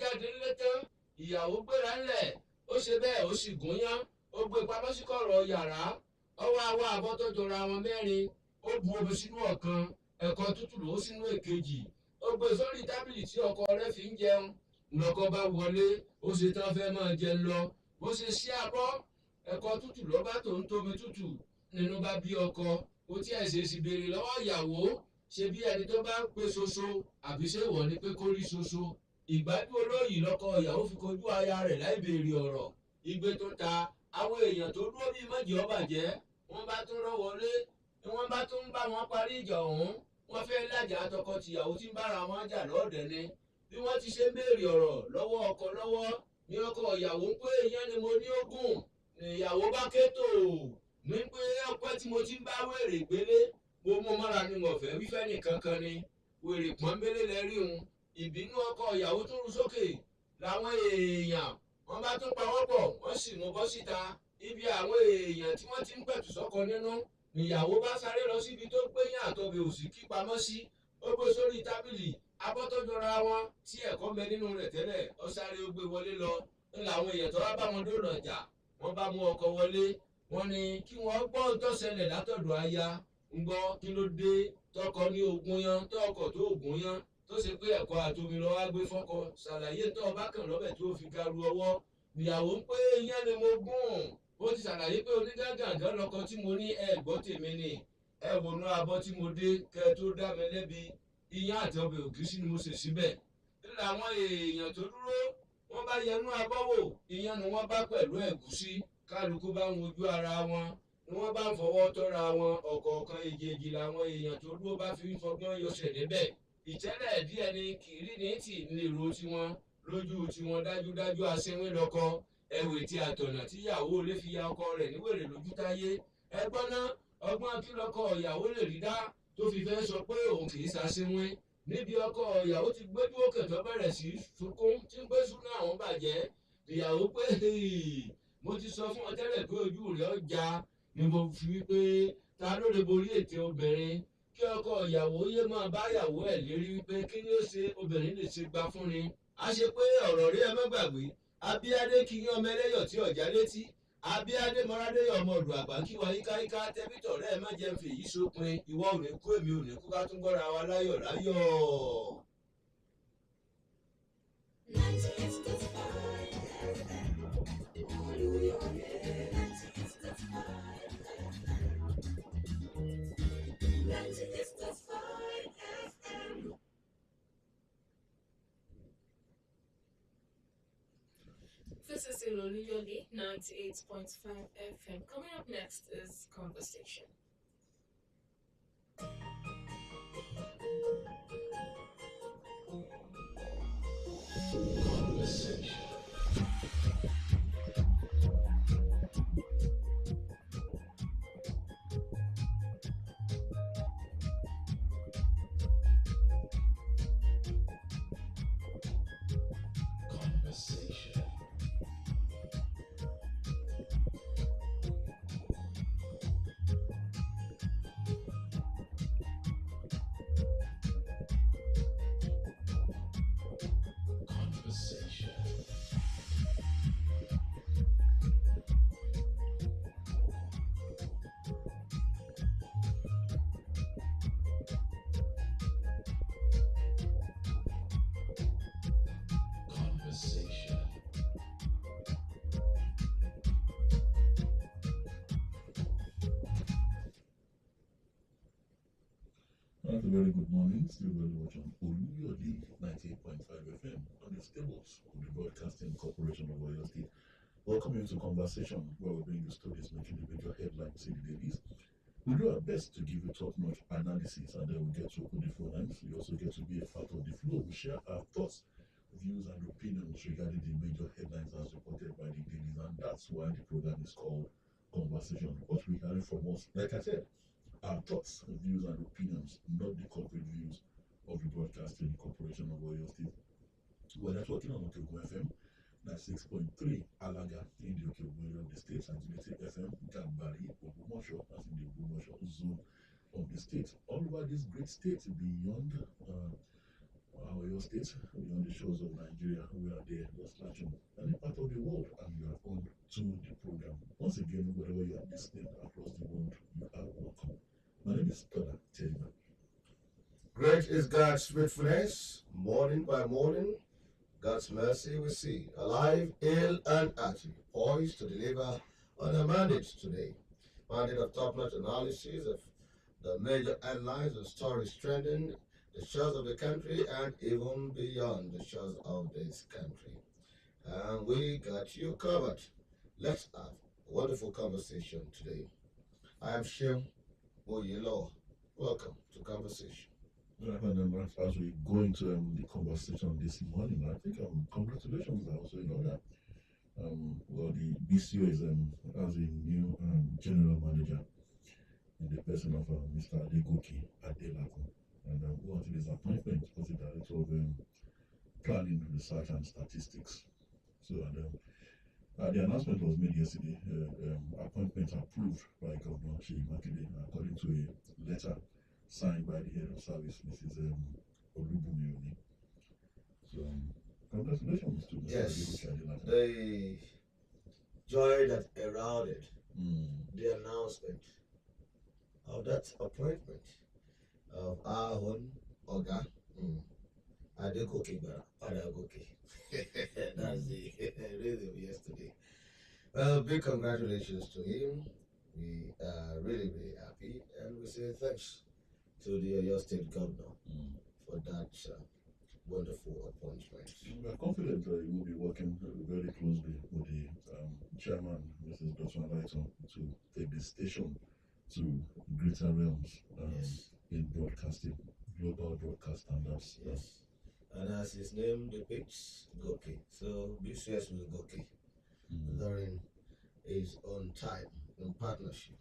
jáde nílé tán ìyàwó gbéra ńlẹ̀ ó ṣe bẹ́ẹ̀ ó sì gúnyán ó gbé pamọ́ sí kọ̀rọ̀ yàrá ọwọ́ àwọ̀ abọ́ tó jọra wọn mẹ́rin ó bu omi sínú ọ̀kan ẹ̀kọ tútù ló sínú èkejì ó gbé sórí tábìlì tí ọkọ rẹ̀ fi ń jẹun lọ́kọ bá wọlé ó ṣe tán fẹ́ máa jẹun lọ bó ṣe ṣí abọ́ ẹ̀kọ tútù ló bá tó ń tómi tútù nínú bá bí ọkọ ó tí ẹ̀ ṣe sì béèrè lọ́wọ́ ìyàwó ṣe bí ẹni tó bá ń pè ṣoṣo àbí ṣé wọ́n ní pé kó rí ṣoṣo ìgbádùn olóyìn lọ́kọ ìyàwó fi kojú aya rẹ̀ láì béèrè ọ̀rọ̀ igbe tó ta àwọn èèyàn tó dúró bíi méjì ọbàjẹ́ wọ́n bá tún rọ́ wọlé ni wọ́n bá tún bá wọn parí ìjà ọ̀hún wọ́n fẹ́ lájà tọkọ-tìyàwó tí ń bára wọn jà lọ́ọ̀dẹ̀ ni bí wọ́n ti ṣe ń béèrè ọ̀rọ̀ lọ́wọ́ ọkọ lọ́wọ́ ní ọkọ ìyàwó ń pé ìyẹn ni mo ní ogún ìyàwó bá ké tò ní pé ọpẹ́ tí mo ti ń bá wèrè gbélé mo mú mọ́ra ni mo fẹ́ wífẹ́ nìkan kan ni wèrè pọ́nbélé lẹ́rí òun ìbínú ọkọ ìyàwó tún rú sókè làwọn èèyàn wọ́n bá tún pawọ́pọ̀ wọ́n sì mú bọ́ síta ibi àwọn èèyàn tí wọ́n ti ń pẹ̀tù sọ́kọ nínú níyàwó bá sáré lọ síbi tó gbéyàn àtọbẹ̀ òsì kí pamọ́ sí ó gbé sórí tábìlì abọ́ tó jọra wọn tí ẹ̀kọ́ mẹ nínú rẹ̀ tẹ́lẹ̀ ó sáré ó gbé wọlé lọ ń làwọn èèyàn tó wá bá wọn dóòlà ọjà wọ́n bá mú ọkọ wọlé wọ́n ní kí wọ́n gbọ́ tó ṣẹlẹ̀ látọ̀dọ̀ aya ń gbọ́ kí ló dé tọkọ ní ogun yan tọkọ tó ogun yan tó ṣe pé ẹ̀kọ́ àtomi lọ́wọ́ á gbé fọ́kọ ṣàlàyé tó ọba kàn lọ́bẹ̀ tó fi garu ọwọ́ ìyàwó ń pé iyán ni mo gún ó ti ṣàlàyé pé onígàgàgà lọkọ tí mo ní ẹ gbọ́ tèmi ni ẹ wònú abọ́ tí mo dé kẹ tó dá mi lẹ́bi iyán àti ọbẹ̀ ògìsì ni mo ṣe síbẹ̀ làwọn èèyàn tó dúró wọ́n bá yẹnú abọ́ wò iyán ni wọ́n bá pẹ̀lú ẹ̀gúsí kálukú bá ń wojú ara wọn ni wọ́n bá ń fọwọ́ tọ́ra wọn ọ̀kọ̀ọ̀kan èjèèjì làwọn èèyàn tó dúró bá fi ń fọgbọ́n yọṣẹ̀ níbẹ̀ ìtẹ́lẹ̀ díẹ̀ ni kìrì ní tì nílò tiwọn lójú tiwọn dájúdájú aṣẹ́wé lọ́kọ ẹ̀wẹ̀ tí àtọ̀nà tíyàwó lè fi ya ọkọ rẹ̀ níwèrè lójú táyé ẹgbọ́n náà ọgbọ́n kí lọ́kọ ìyàwó lè rí dá tó fi fẹ́ sọ pé òun kì í ṣaṣẹ́wé níbi ọkọ ìyàwó ti gbójú òkè tó bẹ̀rẹ̀ sí sunkún tí ń gbé súná àwọn bàjẹ́ ìyàwó pé mo ti sọ fún ọ tẹ́lẹ̀ pé ojú rẹ̀ ọjà ni mo fi wípé ta ló lè borí ètè obìnrin kí ọkọ ìyàwó yé máa bá ìyàwó ẹ̀ lérí wípé kí ni ó ṣe obìnrin lè ṣe gbà fún ni a ṣe pé ọ̀rọ̀ rí ẹ má gbàgbé abíádé kí yín ọmọ ẹlẹ́yọ̀ tí ọ̀já létí abíádé mọ́rádéyọ̀ ọmọ ọ̀dọ̀ àgbà kí wa yíkáyíká tẹ́bítọ̀ rẹ̀ má jẹ́ fi èyí sópin ìwọ ò ní kú èmi ò ní kú ká tún gbọ́ra wa láyọ̀ láyọ̀. This is Oluyole 98.5 FM. Coming up next is Conversation. Very good morning. Still very much on Oluyole 98.5 FM on the stables of the Broadcasting Corporation of Oyo State. Welcome you to Conversation, where we bring you stories making the major headlines in the dailies. We do our best to give you top-notch analysis, and then we get to open the phone lines. We also get to be a part of the flow. We share our thoughts, views, and opinions regarding the major headlines as reported by the dailies, and that's why the program is called Conversation. What we hear from us, like I said, our thoughts, views, and opinions, not the corporate views of the Broadcasting Corporation of Oyo State. We're networking on Okeogun FM, that's 6.3 Alaga in the Okeogun area of the state, and Unity FM, Gambari, Ogumosho, that's in the Ogumosho zone of the state. All over this great state, beyond your state, beyond the shores of Nigeria, we are there, just watching any part of the world, and you are on to the program. Once again, wherever you are listening across the world, you are welcome. My name is Tola Seun. Great is God's faithfulness, morning by morning. God's mercy we see, alive, ill, and active, poised to deliver on a mandate today. Mandate of top-notch analysis of the major headlines and stories trending the shores of the country and even beyond the shores of this country. And we got you covered. Let's have a wonderful conversation today. I am Shim Oyelo. Welcome to Conversation. As we go into the conversation this morning, I think congratulations are also in order. Well, the BCO is as a new general manager in the person of Mr. Adegoke Adelakun, and who until his appointment was the director of planning, research, and statistics. So, the announcement was made yesterday. Appointment approved by Governor Sheyi Makinde, according to a letter signed by the head of service, Mrs. Olubumi. So, congratulations to Mr. Yes, Adegoke Adelakun. the joy that heralded the announcement of that appointment of our own Oga Adegoke Adagoke. That's the rhythm yesterday. Well, big congratulations to him. We are really, really happy, and we say thanks to the Oyo State Governor for that wonderful appointment. We are confident that you will be working very closely with the chairman, Mrs. Dotun Lighton, to take the station to greater realms Yes, in broadcasting, global broadcast standards. yes. And as his name depicts, Goke. So BCS will Goke during his own time in partnership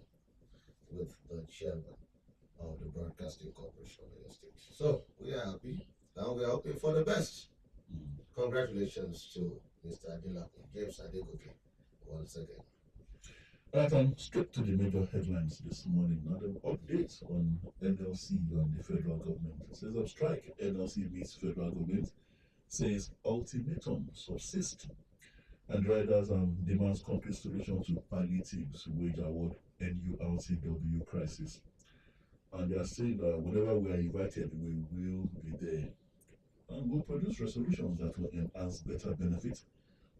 with the chairman of the Broadcasting Corporation of the state. So we are happy and we are hoping for the best. Congratulations to Mr. Adelakun, James Adegoke, once again. Right, straight to the major headlines this morning. Now, the updates on NLC and the federal government. It says of strike, NLC meets federal government, says ultimatum subsist, and riders demands complete solution to palliatives wage award NURTW crisis. And they are saying that whenever we are invited, we will be there. And we'll produce resolutions that will enhance better benefit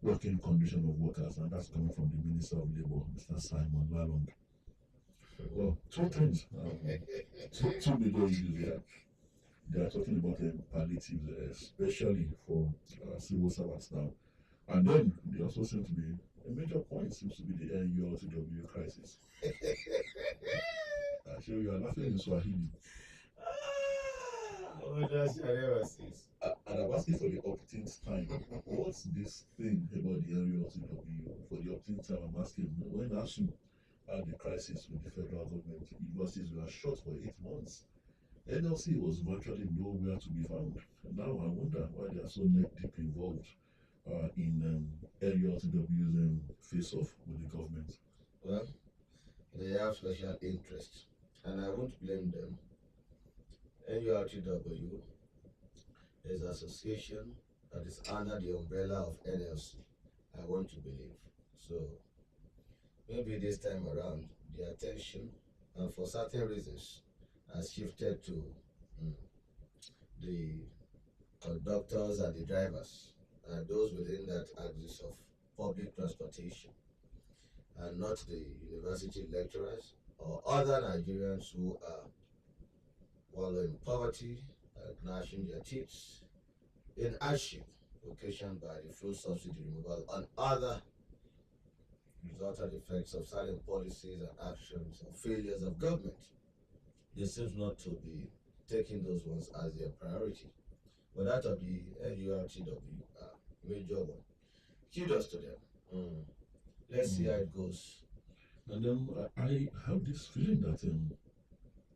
working condition of workers, and that's coming from the Minister of Labour, Mr. Simon Lalong. Well, two things, two major issues here. They are talking about palliatives, especially for civil servants now. And then they also seem to be, a major point seems to be the NURTW crisis. Actually, you are laughing in Swahili. What does your nemesis? And I'm asking for the opt-in time. What's this thing about the NURTW? For the opt-in time, I'm asking, when ASU had the crisis with the federal government, universities were shut for 8 months. NLC was virtually nowhere to be found. Now I wonder why they are so neck deep involved in NURTW's face-off with the government. Well, they have special interest, and I won't blame them. NURTW is an association that is under the umbrella of NLC, I want to believe. So maybe this time around, the attention, and for certain reasons, has shifted to the conductors and the drivers, and those within that axis of public transportation, and not the university lecturers or other Nigerians who are wallowing in poverty and gnashing their teeth in hardship occasioned by the fuel subsidy removal and other resultant effects of certain policies and actions or failures of government. They seem not to be taking those ones as their priority. But that of the NURTW, major one. Kudos to them. Let's see how it goes. And then I have this feeling that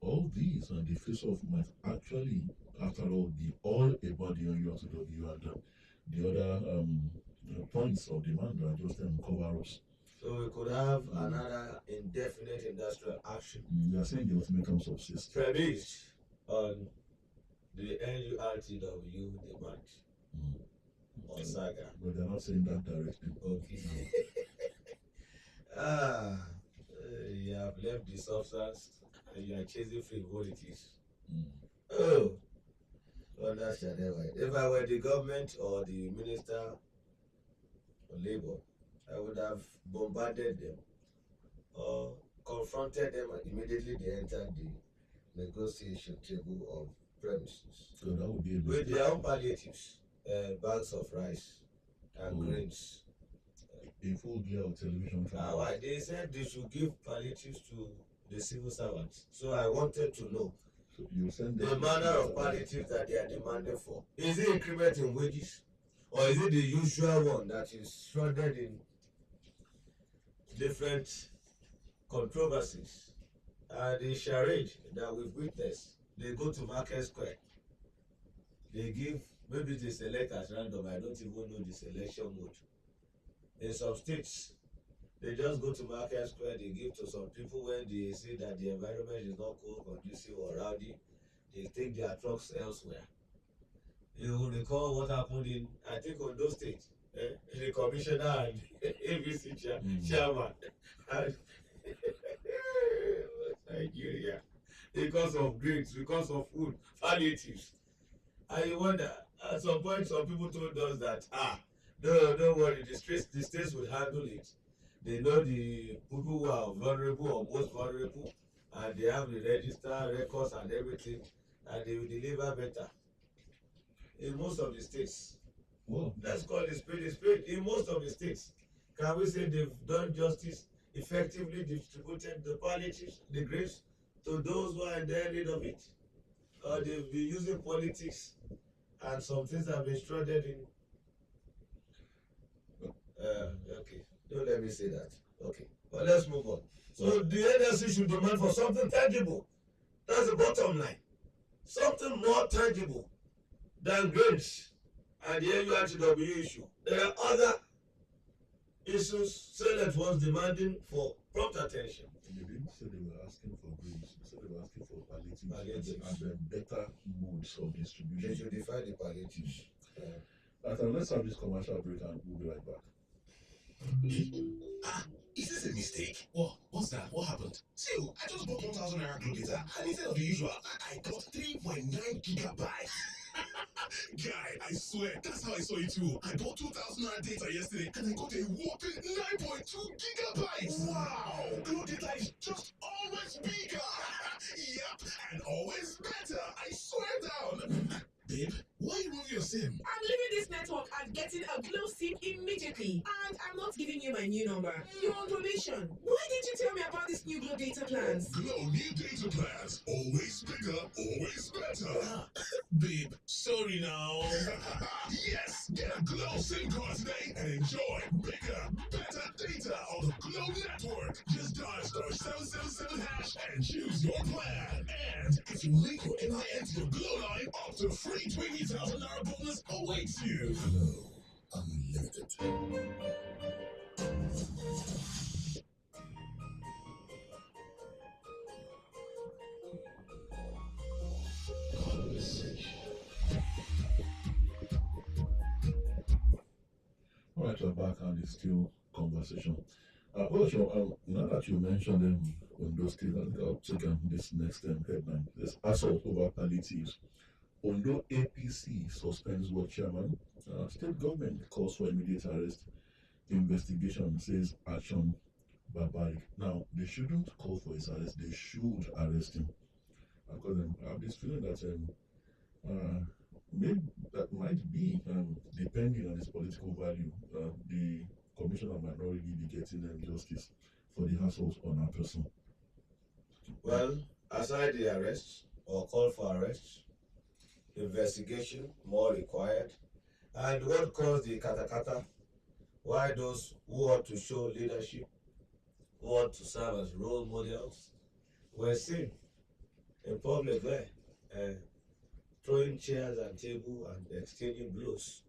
all these and the face-off might actually, after all, be all about the NURTW and the other points of demand are just cover-ups. So we could have another indefinite industrial action They are saying the ultimatum subsists. premised on the NURTW demand on saga. But they're not saying that directly. Okay. You have left the substance and you are chasing frivolities. Oh, understand. If I were the government or the minister of labor, I would have bombarded them or confronted them and immediately they entered the negotiation table of premises So that would be a with mistake. their own palliatives, bags of rice and grains. A full gear of television cameras. Why? They said they should give palliatives to the civil servants. So I wanted to know So you send the them manner of palliatives that they are demanding for. Is it increment in wages? Or is it the usual one that is shrouded in different controversies? The charade that we've witnessed, they go to Market Square. They give, maybe they select as random, I don't even know the selection mode. In some states, they just go to Market Square, they give to some people when they see that the environment is not cool, conducive or rowdy, they take their trucks elsewhere. You will recall what happened in, I think, Ondo State, the commissioner and ABC chairman, and Nigeria, because of drinks, because of food, palliatives. And you wonder, at some point, some people told us that, no, don't worry, the states will handle it. They know the people who are vulnerable or most vulnerable, and they have the register, records, and everything, and they will deliver better. In most of the states, Well, let's call it a spade. In most of the states, can we say they've done justice, effectively distributed the palliatives, the grace, to those who are in their need of it? Or they've been using politics, and some things have been shrouded in. Okay, don't let me say that. Okay, but let's move on. So the NLC should demand for something tangible. That's the bottom line. Something more tangible than grains and the NURTW issue. There are other issues Senate was demanding for prompt attention. they didn't say they were asking for grains. They said they were asking for palliatives Palliatives. and then better modes of They distribution. should define the palliatives. Let's have this commercial break and we'll be right back. Is this a mistake? What's that? What happened? See, I just bought 1,000 naira glow data, and instead of the usual, I got 3.9 gigabytes. Guy, I swear, that's how I saw it too. I bought 2,000 naira data yesterday, and I got a whopping 9.2 gigabytes. Wow! Glow data is just always bigger. Yep, and always better. I swear down. Babe, why are you moving your SIM? I'm leaving this network and getting a Glow SIM immediately. And I'm not giving you my new number. Your on probation. Why didn't you tell me about these new Glow data plans? Glow new data plans. Always bigger, always better. Babe, sorry now. Yes, get a Glow SIM card today and enjoy bigger, better data on the Glow network. Just dial *777# and choose your plan. And if you link your NIN to your Glow line, up to free 20,000 naira bonus awaits you. Glow Unlimited. All right, we're back and it's still conversation. Now that you mentioned on those State, I think I'll take this next headline. This assault over palliatives. Ondo APC suspends world chairman. State government calls for immediate arrest. Investigation says action barbaric. Now, they shouldn't call for his arrest. They should arrest him. Because I have this feeling that maybe that might be, depending on his political value, the commissioner might not really be getting justice for the hassles on our person. Well, aside the arrest or call for arrest, investigation more required, and what caused the katakata? Why those who ought to show leadership, who ought to serve as role models, were seen in public there, throwing chairs and tables and exchanging blows.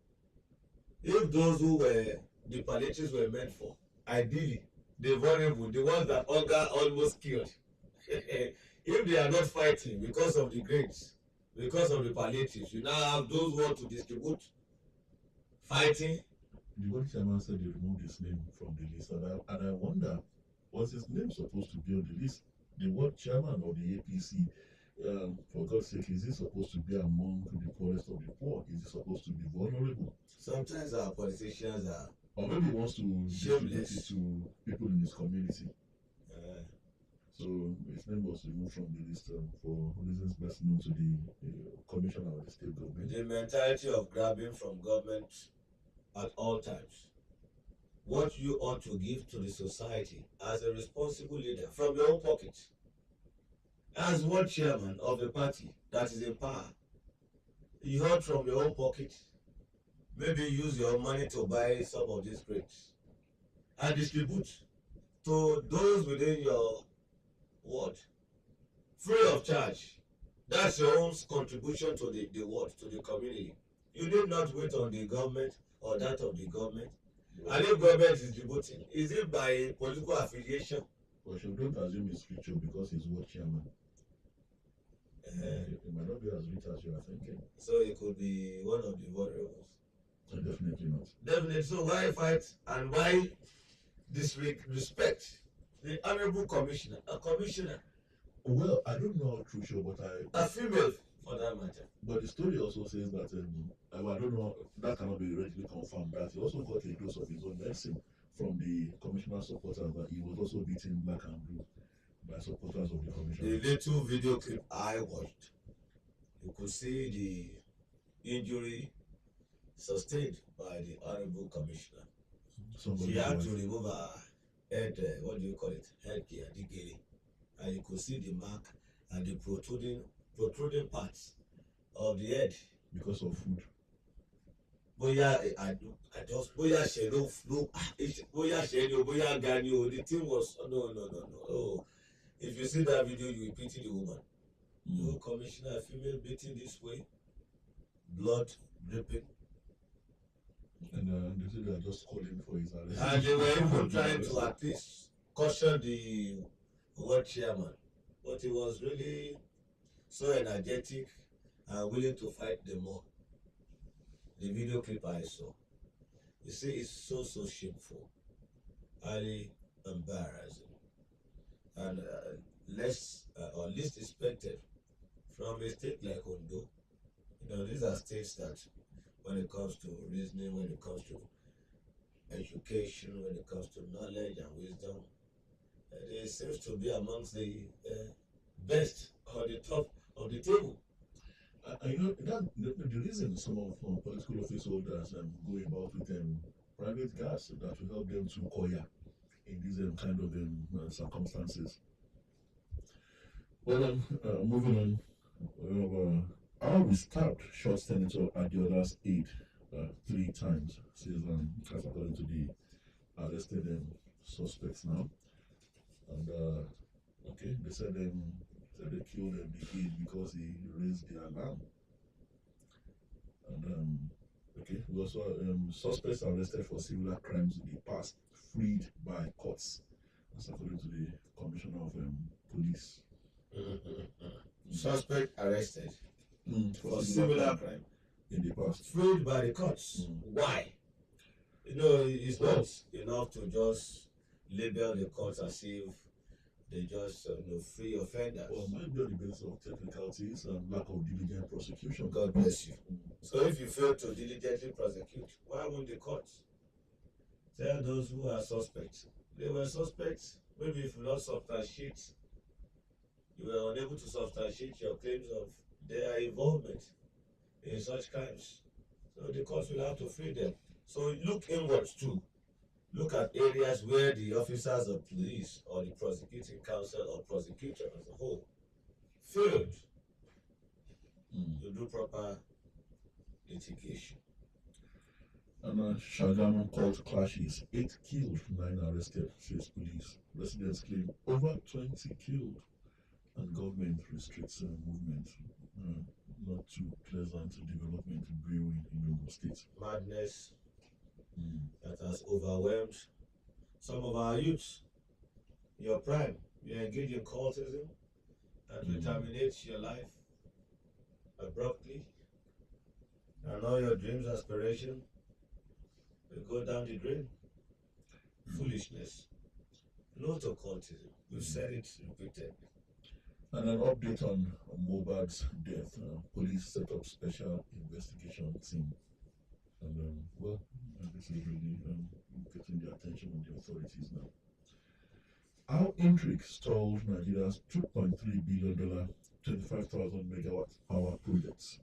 If those who were the palliatives were meant for, ideally, the vulnerable, the ones that hunger almost killed, if they are not fighting because of the grains, because of the palliatives. You now have those who want to distribute, fighting. The body chairman said they removed his name from the list, and I wonder, was his name supposed to be on the list? The word chairman of the APC, for God's sake, is he supposed to be among the poorest of the poor? Is he supposed to be vulnerable? Sometimes our politicians are Or maybe he wants to distribute it shameless. to people in his community. Uh, So his name was removed from the list for reasons best known to the commissioner of the state government. the mentality of grabbing from government at all times. What you ought to give to the society as a responsible leader from your own pocket, as one chairman of the party that is in power, you ought from your own pocket, maybe use your money to buy some of these crates and distribute to those within your ward free of charge. That's your own contribution to the ward, to the community. You need not wait on the government or that of the government. And if government is distributing, is it by political affiliation? But you don't assume it's future because he's ward chairman. It might not be as rich as you are thinking. So it could be one of the vulnerables. Definitely not. Definitely. So why fight and why disrespect the honorable commissioner, a commissioner, Well, I don't know how crucial, but a female for that matter? but the story also says that I don't know, that cannot be readily confirmed, that he also got a dose of his own medicine from the commissioner supporters, that he was also beaten black and blue by supporters of the commissioner. The little video clip I watched, you could see the injury sustained by the honorable commissioner. Somebody She had was- to remove her head, what do you call it, headgear, digiri, and you could see the mark and the protruding parts of the head. because of food. Bóyá I just bóyá ṣe ló bóyá ṣe ni o bóyá ga ni o, the thing was no. Oh, if you see that video you will pity the woman. No commissioner, a female beaten this way, blood dripping. And they said they are just calling for his arrest. And they were even trying to at least caution the ward chairman, but he was really so energetic and willing to fight them more. The video clip I saw, you see, it's so shameful, highly embarrassing, and less or least expected from a state like Ondo. You know, these are states that, when it comes to reasoning, when it comes to education, when it comes to knowledge and wisdom, it seems to be amongst the best or the top of the table. You know, the reason some of political office holders go about with private gas that will help them to koya in these kind of circumstances. Well, moving on, I'll be stabbed shot Senator Adiola's aide 3 times, says that's according to the arrested suspects now. And okay, they said they killed the aide because he raised the alarm. And okay, we also suspects arrested for similar crimes in the past, freed by courts. That's according to the commissioner of police. Suspect arrested For for similar crime, in the past. freed by the courts. Why? You know, it's not enough to just label the courts as if they just free offenders. Well, might be on the basis of technicalities and lack of diligent prosecution. God bless you. So if you fail to diligently prosecute, why won't the courts tell those who are suspects? They were suspects. Maybe if you not substantiate, you were unable to substantiate your claims of their involvement in such crimes. So the courts will have to free them. So look inwards too. Look at areas where the officers of police or the prosecuting counsel or prosecutor as a whole failed to do proper litigation. And Shagamu called clashes, 8 killed, 9 arrested, says police. Residents claim over 20 killed, and government restricts movement. Not too pleasant development brewing in Ogun State. Madness that has overwhelmed some of our youths. Your prime, you engage in cultism that will terminate your life abruptly, and all your dreams, aspiration will go down the drain. Foolishness. No to cultism. We've said it repeatedly. And an update on Mohbad's death. Police set up special investigation team. And, well, this is really getting the attention of the authorities now. How intrigue stalled Nigeria's $2.3 billion, 25,000 megawatt power projects.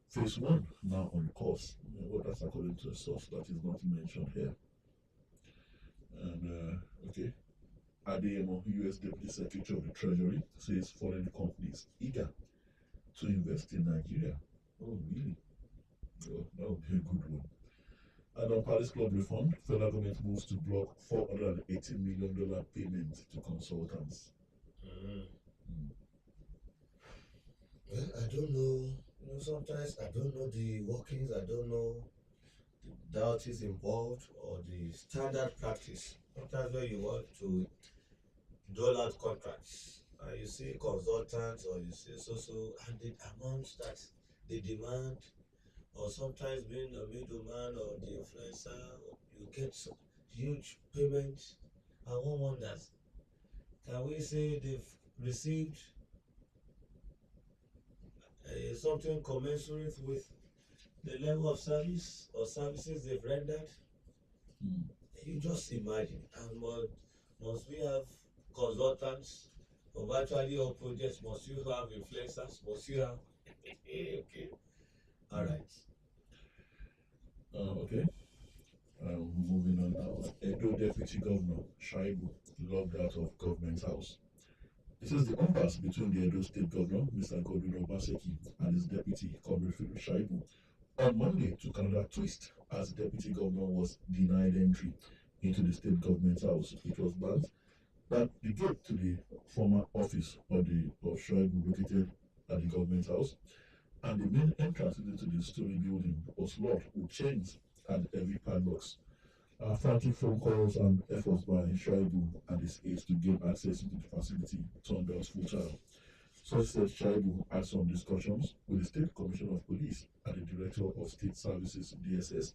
Phase 1 now on course. Well, that's according to a source that is not mentioned here. And, okay. Adeyemo, US Deputy Secretary of the Treasury, says foreign companies eager to invest in Nigeria. Oh, really? Oh, that would be a good one. And on Paris Club refund, federal government moves to block $480 million payment to consultants. Well, I don't know. Sometimes I don't know the workings. I don't know the doubts involved or the standard practice. Sometimes when you want to dole out contracts, and you see consultants or you see and the amounts that they demand, or sometimes being a middleman or the influencer, you get some huge payments, and one wonders, can we say they've received something commensurate with the level of service or services they've rendered? You just imagine. And must we have consultants for virtually all projects? Must you have influencers? Must you have okay. All right. Okay. Moving on now. Edo Deputy Governor Shaibu locked out of government house. This is the impasse between the Edo State Governor, Mr. Godwin Obaseki, and his deputy, Comrade Philip Shaibu. On Monday took another twist as the deputy governor was denied entry into the state government house. It was banned that the gate to the former office of Shaibu located at the government house and the main entrance into the story building was locked with chains and heavy padlocks. Frantic phone calls and efforts by Shaibu and his aides to gain access into the facility turned out futile. Sources said Shaibu had some discussions with the State Commissioner of Police and the Director of State Services (DSS),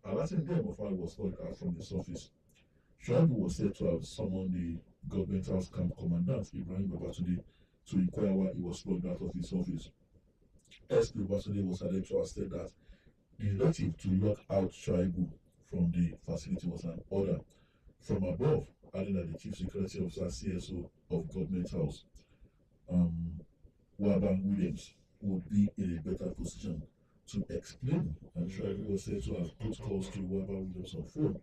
alerting them of how he was locked out from his office. Shaibu was said to have summoned the government house camp commandant Ibrahim Babatunde to inquire why he was locked out of his office. SP Babatunde was alleged to have said that the directive to lock out Shaibu from the facility was an order from above, adding that the Chief Security Officer CSO of Government House, Waba Williams, would be in a better position to explain. And Shaibu was said to have put calls to Waba Williams on phone,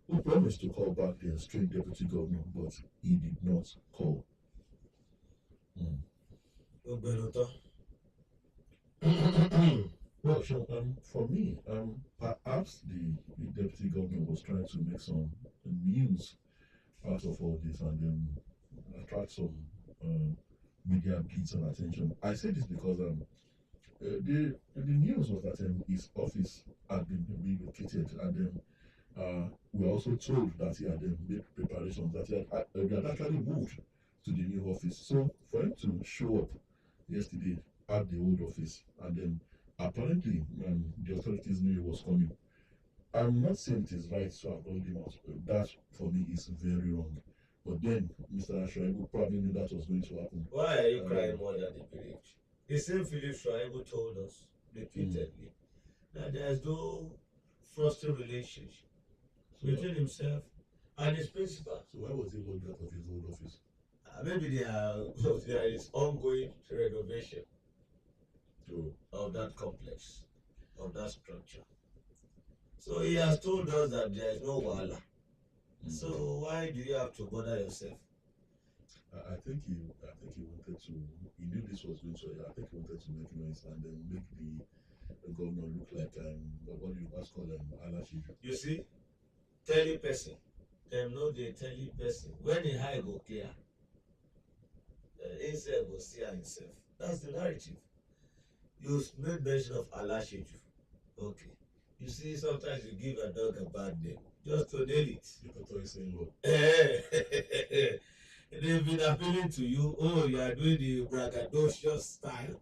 who promised to call back the estranged deputy governor, but he did not call. Well, so, for me, perhaps the deputy governor was trying to make some news out of all this and then attract some media beats and attention. I say this because the news was that his office had been relocated, and then we were also told that he had made preparations, that he had actually moved to the new office. So for him to show up yesterday at the old office, and then apparently the authorities knew he was coming. I'm not saying it is right to have rolled him out. That for me is very wrong. But then Mr. Shaibu probably knew that was going to happen. Why are you crying more than the village? The same Philip Shaibu told us repeatedly that there is no frosty relationship between himself and his principal. So why was he locked out of his old office? Maybe there is ongoing renovation of that complex, of that structure. So he has told us that there is no wala. So why do you have to bother yourself? I think he wanted to. He knew this was going to. I think he wanted to make noise and then make the governor look like what do you call Alashi. You see, telling person, them know they telling person. When he high go clear, himself will see himself. That's the narrative. You made mention of Alashi. Okay. You see, sometimes you give a dog a bad name just to nail it. They've been appealing to you. Oh, you are doing the braggadocious style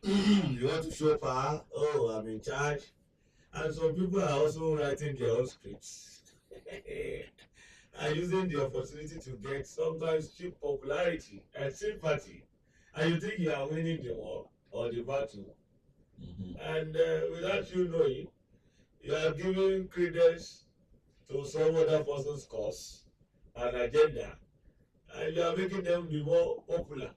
You want to show power? Oh, I'm in charge. And some people are also writing their own scripts. And using the opportunity to get sometimes cheap popularity and sympathy. And you think you are winning the war or the battle. And without you knowing, you are giving credence to some other person's cause and agenda. And you are making them be more popular.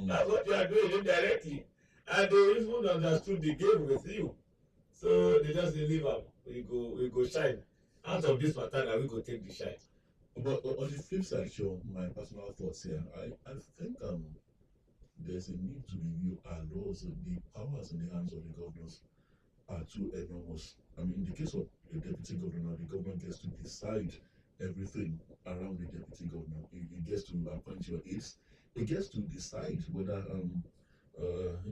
That's what you are doing indirectly. And they even understood the game with you. So they just say, leave am, we go shine. Out of this matter, now we go take the shine. But on the flip side, sure, my personal thoughts here, I think there's a need to review our laws. The powers in the hands of the governors are too enormous. I mean, in the case of the deputy governor, the governor gets to decide everything around the deputy governor. It gets to appoint your aides. It gets to decide whether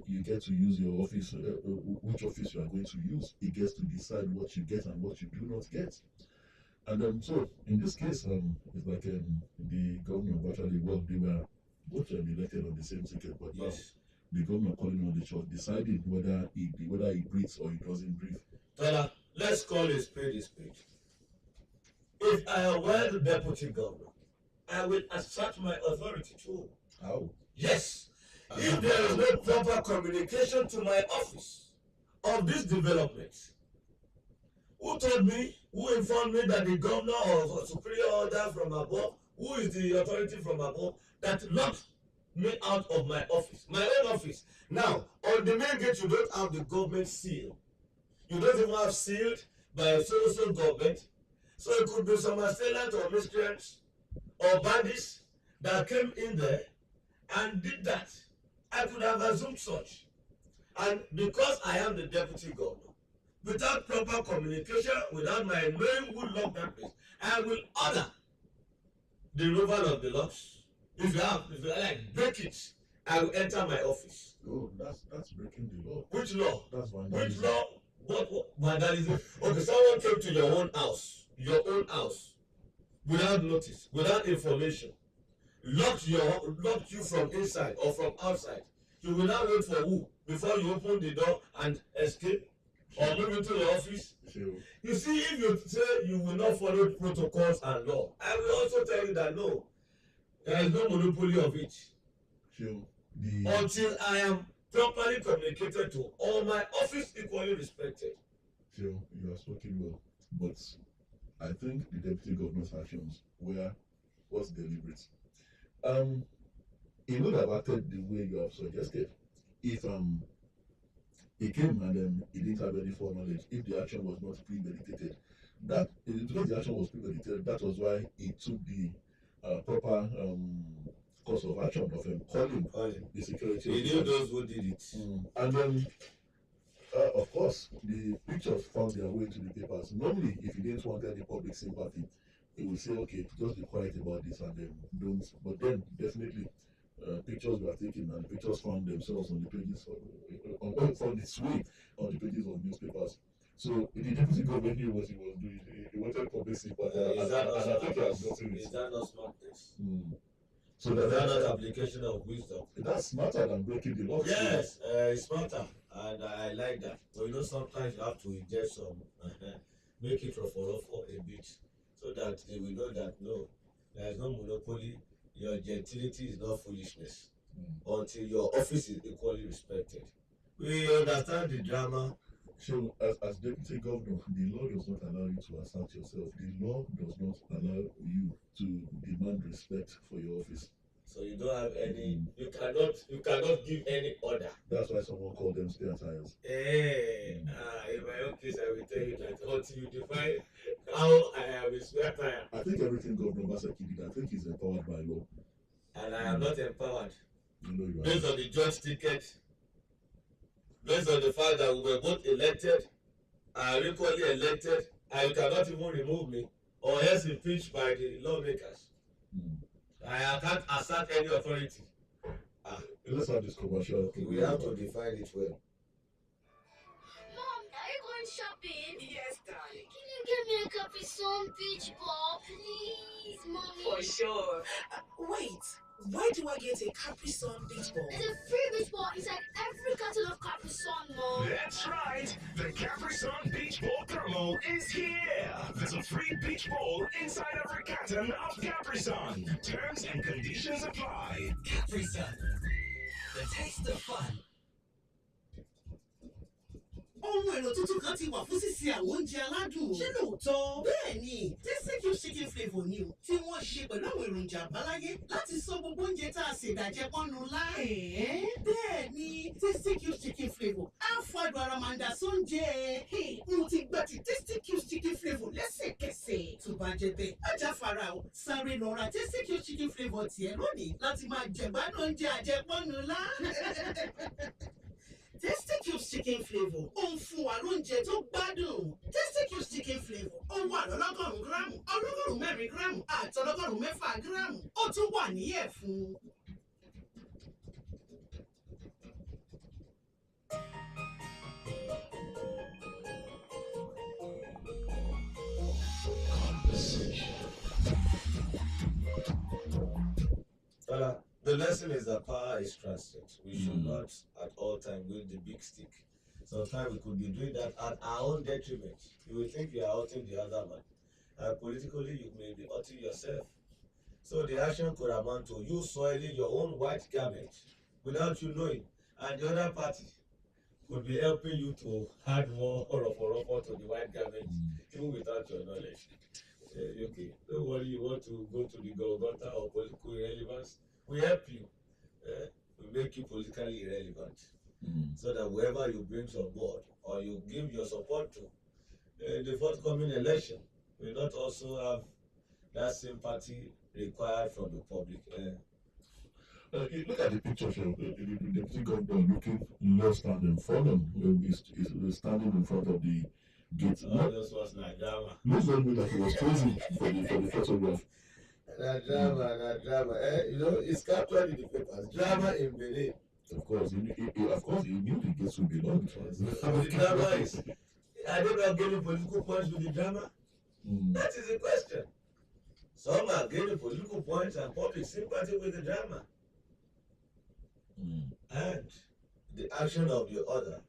you get to use your office, which office you are going to use. It gets to decide what you get and what you do not get. And so in this case, it's like the governor virtually, well, they were both elected on the same ticket, but Yes. the governor calling on the church, deciding whether he breathes or he doesn't breathe. Tola, let's call a spade a spade. If I were the deputy governor, I will assert my authority too. How? Yes. If there is no proper communication to my office of this development, who told me, who informed me that the governor of a superior order from above, who is the authority from above, that locked me out of my office, my own office. Now, on the main gate, you don't have the government seal. You don't even have sealed by a so-so government. So it could be some assailant or miscreants or bandits that came in there and did that. I could have assumed such. And because I am the deputy governor, without proper communication, without my knowing who locked that place, I will order the removal of the locks. If you like, break it, I will enter my office. Oh, that's breaking the law. Which law? That's Which vandalism. law? What vandalism? Okay, someone came to your own house, without notice, without information, locked you from inside or from outside. You will now wait for who before you open the door and escape or move into your office. Sure. You see, if you say you will not follow protocols and law, I will also tell you that no, there is no monopoly of it. Sure. Until I am properly communicated to, or my office equally respected. Sure, you are spoken well, but I think the deputy governor's actions was deliberate. He would have acted the way you have suggested if he came and he didn't have any foreknowledge. If the action was not premeditated, that because the action was premeditated, that was why he took the proper course of action of calling the security. He knew those who did it. And then, of course, the pictures found their way into the papers. Normally, if he didn't want any public sympathy, he would say, okay, just be quiet about this and then don't. But then, definitely, pictures were taken and the pictures found themselves on the pages found its way on the pages of newspapers. So the deputy government knew what he was doing. He wanted public sympathy. Is that not and I think he has gotten it. Is that not smartness? So Is that not application of wisdom? that's smarter than breaking the law. Yes, it's smarter, and I like that. But you know, sometimes you have to inject some, make it rough a bit, so that they will know that no, there is no monopoly. Your gentility is not foolishness until your office is equally respected. We understand the drama. So, as deputy governor, the law does not allow you to assert yourself. The law does not allow you to demand respect for your office. So you don't have any. You cannot give any order. That's why someone called them spare tires. In my own case, I will tell you that until you define how I am a spare tire. I think everything Governor Obaseki did, I think he's empowered by law. And I am not empowered. You know you are. Based on the judge ticket, based on the fact that we were both elected, I am equally elected, and you cannot even remove me or else impeached by the lawmakers. I can't assert any authority. Let's have this commercial. We have to define it well. Mom, are you going shopping? Yes, darling. Can you get me a Capri Sun beach ball, please, mommy? For sure. Wait, Why do I get a Capri Sun beach ball? There's a free beach ball inside every carton of Capri Sun, Mom. That's right. The Capri Sun Beach Ball promo is here. There's a free beach ball inside every carton of Capri Sun. Terms and conditions apply. Capri Sun, the taste of fun. Ohun èlò tuntun kan ti wà fún sísè àwọn oúnjẹ aládùn. Ṣé lóòótọ́? Bẹ́ẹ̀ ni, Tasty chicken flavour ni o, tí wọ́n ṣe pẹ̀lú àwọn èròjà àbáláyé láti sọ gbogbo oúnjẹ tá a sè dàjẹ́ pọ́nnu lá. Bẹ́ẹ̀ ni, Tasty chicken flavour á fọdù ara máa ń dà sóúnjẹ. Mo ti gba ti Tasty chicken flavour lẹ́sẹ̀kẹsẹ̀. Tó bá jẹ bẹ́ẹ̀, ajá fara o, sáré lọ ra Tasty chicken flavour tiẹ̀ lónìí láti máa jẹ̀gbádùn oúnjẹ àjẹpọ́nnu lá. Tasty chicken flavour ó ń fún wa lóúnjẹ tó gbádùn. Tasty chicken flavour ó wà lọ́lọ́gọ́rùn-ún gíráàmù, ọlọ́gọ́rùn-ún mẹ́rin gíráàmù àti ọlọ́gọ́rùn-ún mẹ́fà gíráàmù. Ó tún wà ní ẹ̀fún. The lesson is that power is transient. We should not at all times wield the big stick. Sometimes we could be doing that at our own detriment. You will think you are hurting the other man. And politically, you may be hurting yourself. So the action could amount to you soiling your own white garment without you knowing. And the other party could be helping you to add more horror to the white garment, even without your knowledge. Okay, don't worry, you want to go to the Golgotha or political irrelevance. We help you. We make you politically irrelevant. So that whoever you bring on board or you give your support to the forthcoming election will not also have that sympathy required from the public. Look at the picture, the deputy governor looking less than fallen. He's standing in front of the gate. Oh, this was not drama. Looks like that he was posing for the photograph. Not drama. You know, it's captured in the papers. Drama in Benin. Of course, he knew the gates would be long. The drama is, are they not gaining political points with the drama? That is the question. Some are gaining political points and public sympathy with the drama. And the action of the other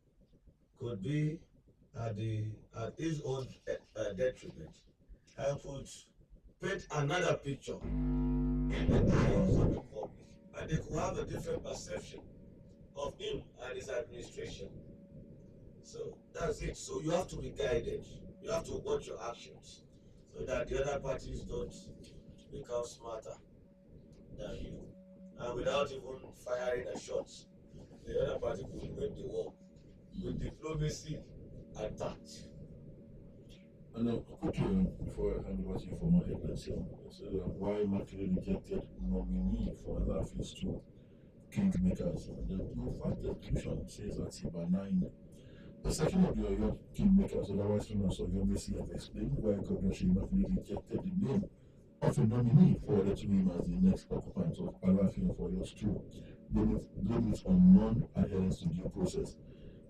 could be at his own detriment and could paint another picture in the eyes of the public, and they could have a different perception of him and his administration. So that's it. So you have to be guided. You have to watch your actions so that the other parties don't become smarter than you. And without even firing a shot, the other party could win the war with diplomacy and tact. And quickly, before I hand over to you for more headlines here, why Makere rejected nominee for Alaafin to Kingmakers. The fact exclusion says that Iba9. The section of the Oyo Kingmakers, otherwise known as Oyo Messi, have explained why Governor Seyi Makinde rejected the name of a nominee forwarded to him as the next occupant of Alaafin for Oyo Stew, blaming it on non-adherence to due process.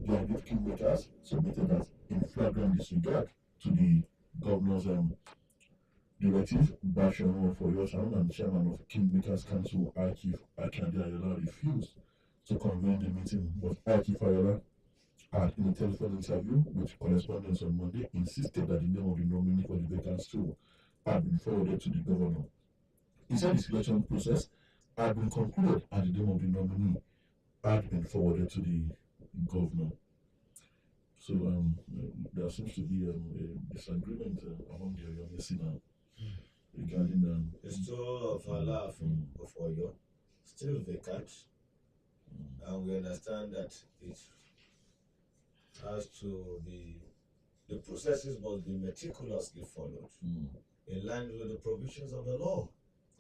The Agric Kingmakers submitted that in flagrant disregard to the governor's directive, Basharon for Oyo Town and chairman of Kingmakers Council, Chief Akande Ayola, refused to convene the meeting, but Chief Ayola, in a telephone interview with correspondents on Monday, insisted that the name of the nominee for the vacant stool had been forwarded to the governor. He said the selection process had been concluded and the name of the nominee had been forwarded to the governor. So there seems to be a disagreement among the Oyo Messi now regarding the stool of Alaafin of Oyo still vacant, and we understand that it has to be, the processes must be meticulously followed in line with the provisions of the law.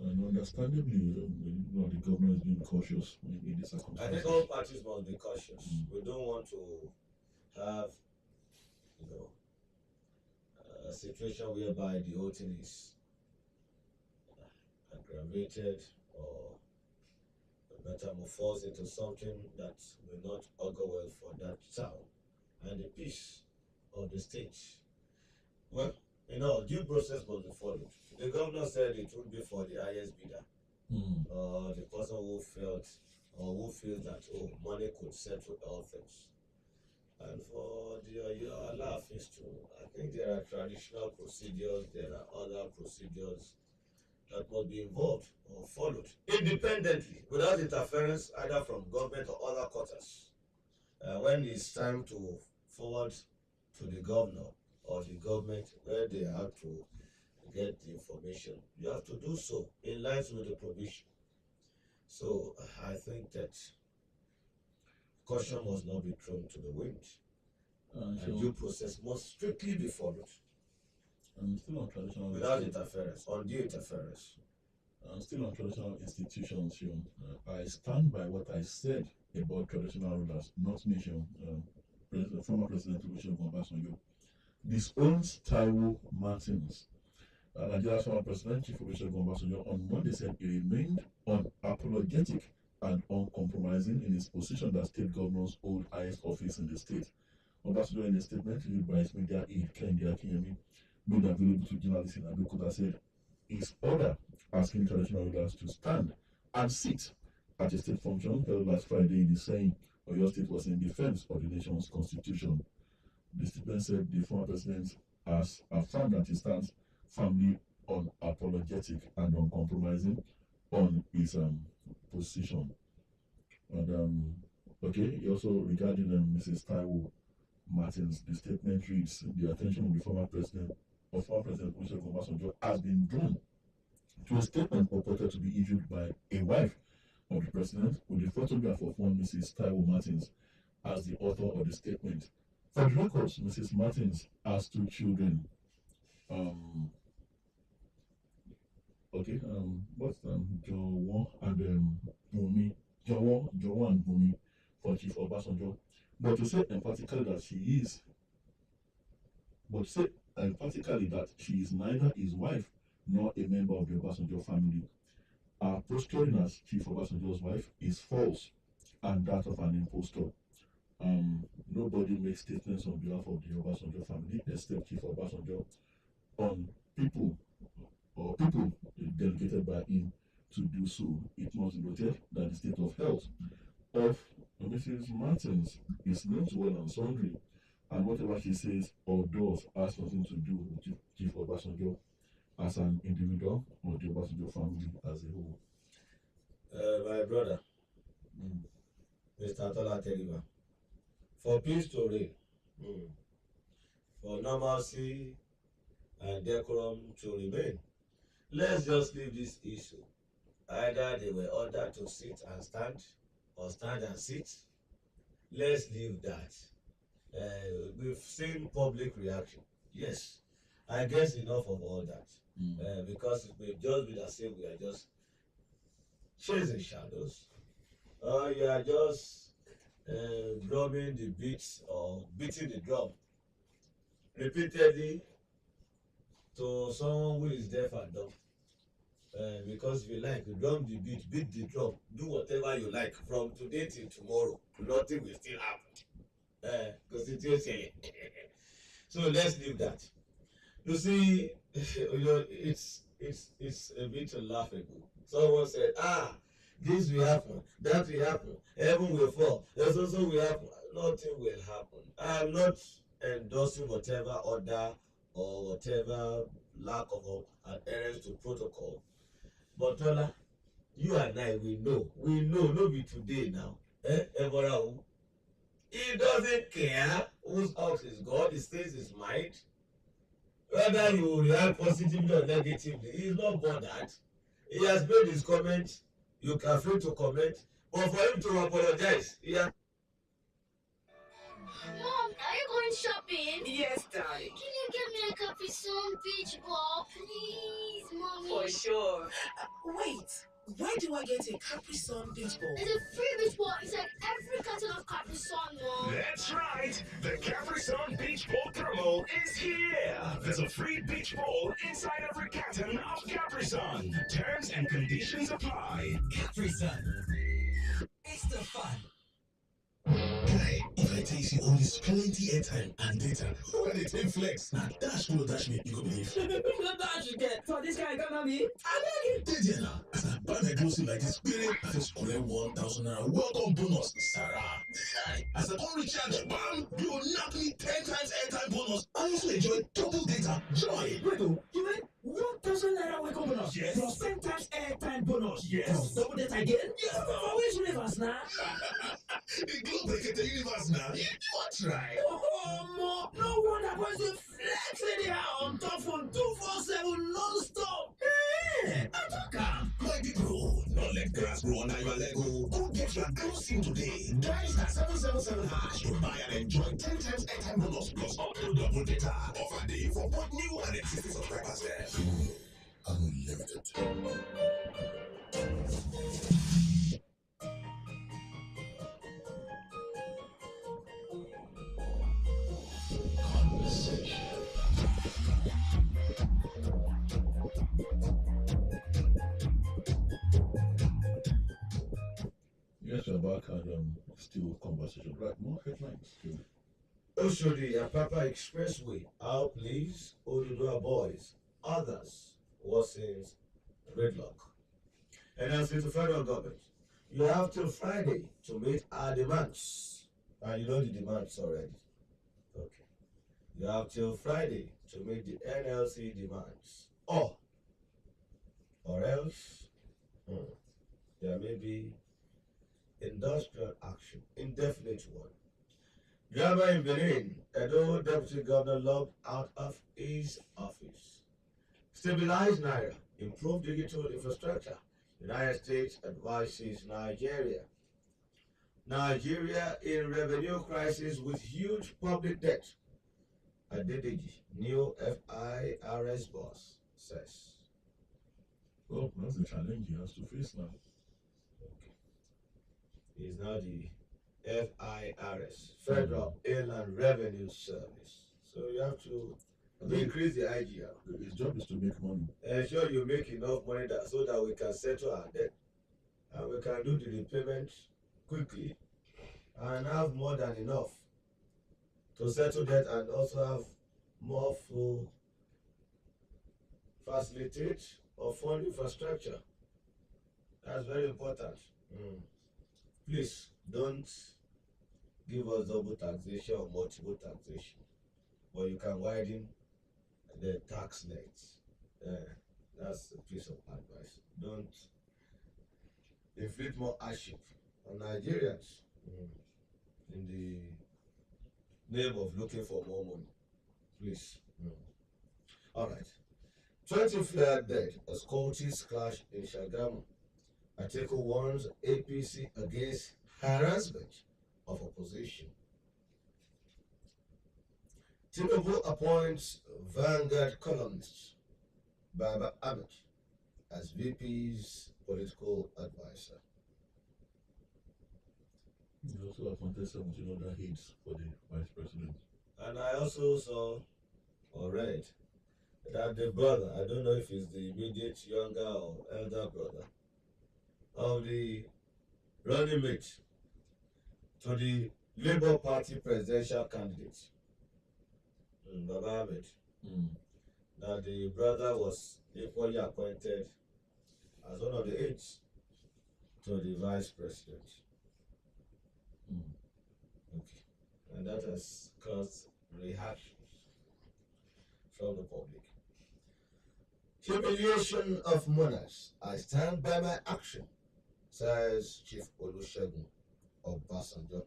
And understandably, the government is being cautious in this circumstance. I think all parties must be cautious. We don't want to have, a situation whereby the whole thing is aggravated or metamorphosed into something that will not augur well for that town and the peace of the state. Well, due process must be followed. The governor said it would be for the highest bidder. or the person who felt or who feels that money could settle all things. And for your Alaafins too, I think there are traditional procedures, there are other procedures that must be involved or followed independently without interference either from government or other quarters. When it's time to forward to the governor or the government where they have to get the information, you have to do so in line with the provision. So I think that caution must not be thrown to the wind, and due process must strictly be followed. I'm still on traditional without interference, undue interference. I'm still on traditional institutions. I stand by what I said about traditional rulers, not nation. Former President Olusegun Obasanjo disowns Taiwo Martins. Nigeria's former president, Chief Olusegun Obasanjo, on Monday said he remained unapologetic and uncompromising in his position that state governors hold highest office in the state. Obasanjo, in a statement reviewed by his media aide, Kehinde Akinyemi, made available to journalists in Abeokuta, said his order asking traditional rulers to stand and sit at a state function held last Friday in the saying Oyo State was in defense of the nation's constitution. The statement said the former president has affirmed that he stands firmly unapologetic and uncompromising on his position. And okay, also regarding Mrs. Taiwo Martins, the statement reads: the attention of the former president Olusegun Obasanjo has been drawn to a statement purported to be issued by a wife of the president with a photograph of one Mrs. Taiwo Martins as the author of the statement. For the records, Mrs. Martins has two children. What's Jowo and Bumi, Jowo and Bumi for Chief Obasanjo. But to say emphatically that she is neither his wife nor a member of the Obasanjo family. Her posturing as Chief Obasanjo's wife is false and that of an impostor. Nobody makes statements on behalf of the Obasanjo family except Chief Obasanjo on people delegated by him to do so. It must be noted that the state of health of Mrs. Martins is known to well and sundry, and whatever she says or does has nothing to do with Chief Obasanjo as an individual or the Obasanjo family as a whole. My brother, Mr. Tola Seun, for peace to reign, for normalcy and decorum to remain, let's just leave this issue. Either they were ordered to sit and stand, or stand and sit. Let's leave that. We've seen public reaction. Yes, I guess enough of all that. Because it may just be the same. We are just chasing shadows. Or you are just drumming the beats or beating the drum repeatedly to someone who is deaf and dumb. Because if you like, drum the beat the drum, do whatever you like from today till tomorrow. Nothing will still happen. Because it's silly. So let's leave that. You see, it's a bit laughable. Someone said, this will happen, that will happen, heaven will fall, there's also will happen. Nothing will happen. I'm not endorsing whatever order or whatever lack of adherence to protocol. But Tola, you and I, we know, no be today now. Everyone, he doesn't care whose house is God, he stays his mind. Whether you react positively or negatively, he's not bothered. He has made his comment. You can feel to comment, but for him to apologize, Mom, are you going shopping? Yes, darling. Can you get me a Capri Sun beach ball, please, Mommy? For sure. Wait, where do I get a Capri Sun beach ball? There's a free beach ball inside every carton of Capri Sun, Mom. That's right. The Capri Sun Beach Ball promo is here. There's a free beach ball inside every carton of Capri Sun. Terms and conditions apply. Capri Sun. It's the fun. Guy, if I tell you see all this plenty airtime and data, why they take flex? Now dash go dash me, you go believe. Dash you get. So this guy gonna be? Did you now? As I buy my like this spirit, I just collect 1,000 naira welcome bonus, Sarah. As I come recharge, bam, you knock me 10 times airtime bonus. I also enjoy double data. Joy. Wait, oh, you mean 1,000 naira welcome bonus? Yes. Plus 10 times airtime bonus? Yes. Plus double data again? Yes, For which universe now? The globe break the universe now. You want try? Oh, no wonder boys dey flex anyhow on top phone 247 non-stop. Hey, I talk am. My people, not let grass grow under your leg. Go get your glow sim today. Dial star 777 hash to buy and enjoy 10 times airtime bonus plus up to double data. Offer day for both new and existing subscribers there. Unlimited. Conversation. Yes, we're back and still conversation. Right, more headlines. Still. Oshodi Apapa Expressway, out please, Oduduwa boys. Others worsens gridlock. And as to federal government, you have till Friday to meet our demands. And you know the demands already. Okay. You have till Friday to meet the NLC demands. Or else, there may be industrial action, indefinite one. Drama in Benin, Edo Deputy Governor locked out of his office. Stabilize Naira, improve digital infrastructure. United States advises Nigeria. Nigeria in revenue crisis with huge public debt. Adedeji, new FIRS boss, says. Well, that's the challenge he has to face now. He is now the FIRS, Federal Inland Revenue Service. So you have to increase the IGR. His job is to make money. Ensure you make enough money so that we can settle our debt. And we can do the repayment quickly and have more than enough to settle debt and also have more to facilitate or fund infrastructure. That's very important. Please don't give us double taxation or multiple taxation, but you can widen the tax nets. That's a piece of advice. Don't inflict more hardship on Nigerians in the name of looking for more money. Please. All right. 20 flared dead as cultists clash in Shagamu. Atiku warns APC against harassment of opposition. Tinubu appoints Vanguard columnist Baba Ahmed as VP's political advisor. He also appointed 17 other aides for the vice president. And I also saw or read that the brother, I don't know if it's the immediate younger or elder brother, of the running mate to the Labour Party presidential candidate, Baba Ahmed, that the brother was equally appointed as one of the aides to the vice president. Okay. And that has caused reactions from the public. Humiliation of monarchs. I stand by my action, says Chief Olusegun Obasanjo.